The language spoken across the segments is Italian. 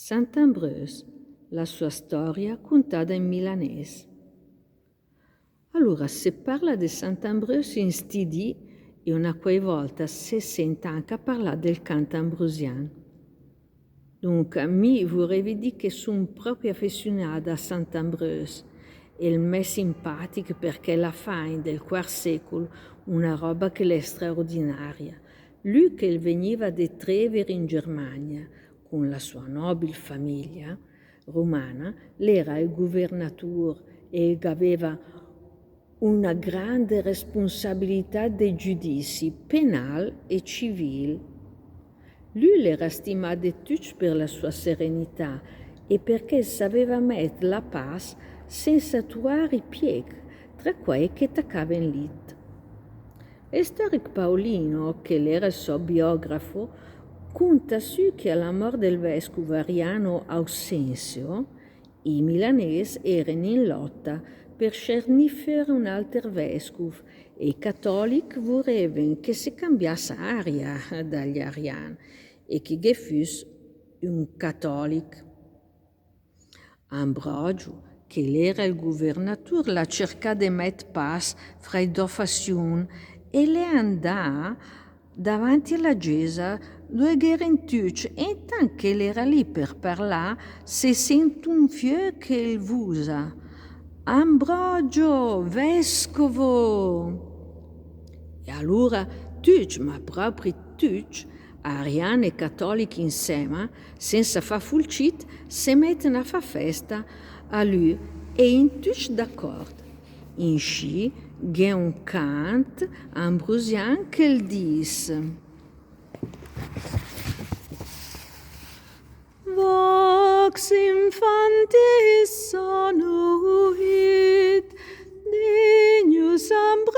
Sant'Ambroise, la sua storia contata in milanese. Allora si parla di Sant'Ambroise in stidi e una quei volta si sente anche parlare del canto ambrosiano. Dunque, mi vorrei dire che sono proprio affezionata a Sant'Ambroise e il me simpatico perché la fa del IV secolo una roba che è straordinaria. Lui che veniva da Treveri in Germania, con la sua nobile famiglia romana, era il governatore e aveva una grande responsabilità dei giudizi penali e civili. Lui era stimato di tutti per la sua serenità e perché sapeva mettere la pace senza trovare i pieghi tra quei che attaccavano in lit. Il storico Paolino, che era il suo biografo, conta su che alla morte del vescovo Ariano Aussensio, i milanesi erano in lotta per scernifere un altro vescovo e i cattolici volevano che si cambiasse aria dagli ariani e che fosse un cattolico. Ambrogio, che era il governatore, l'ha cercato di mettere pace fra i due fazioni e le andò davanti alla chiesa dove erano tutti e intanto che era lì per parlare si sente un figlio che il vusa: Ambrogio, vescovo! E allora tutti, ma proprio tutti, ariani e cattolici insieme, senza far fulcit, si mettono a fare festa a lui e in tutti d'accordo. In sci c'è un canto ambrosiano che dice: Vox infantis sonuit, Dignus Ambrosius,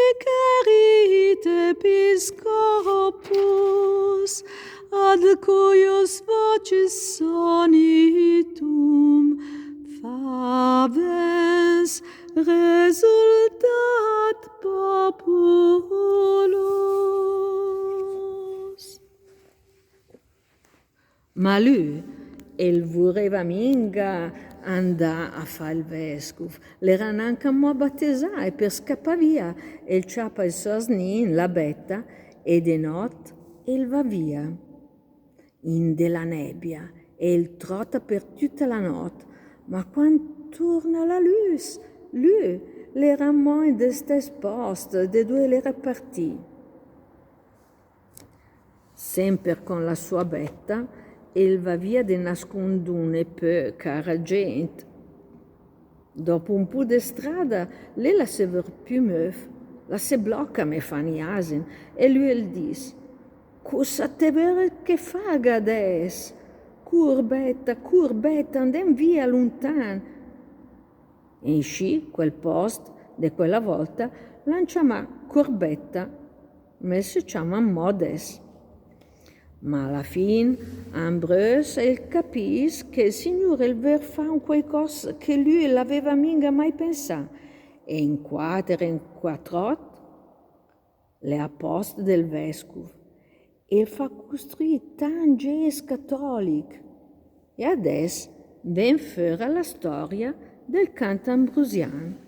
Icerit Episcopus, ad cuius vocis sonitum faves resultat populus. Ma lui, il voleva minga andare a fare il vescovo, l'erano anche mo battezzare per scappare via, e il ciappa il sosnin, la betta, e di notte il va via, in della nebbia, e il trotta per tutta la notte, ma quando torna la luce, lui l'era mo in de stesso posto, de dove l'era partito. Sempre con la sua betta, il va via di nascondere per cara gente. Dopo un po' di strada, lei la si vede più muovere, la si blocca me fanno asin e lui il dice: cosa te vede che fa adesso? Curbetta, andiamo via lontano. In sci, quel posto, di quella volta, la chiama Corbetta, ma si chiama Modes. Ma alla fine Ambrose capisce che il Signore vuole fare qualcosa che lui l'aveva mica mai pensato. E in 4 le ha posto del vescovo e fa costruire tanti chiese cattoliche. E adesso ben fuori la storia del canto ambrosiano.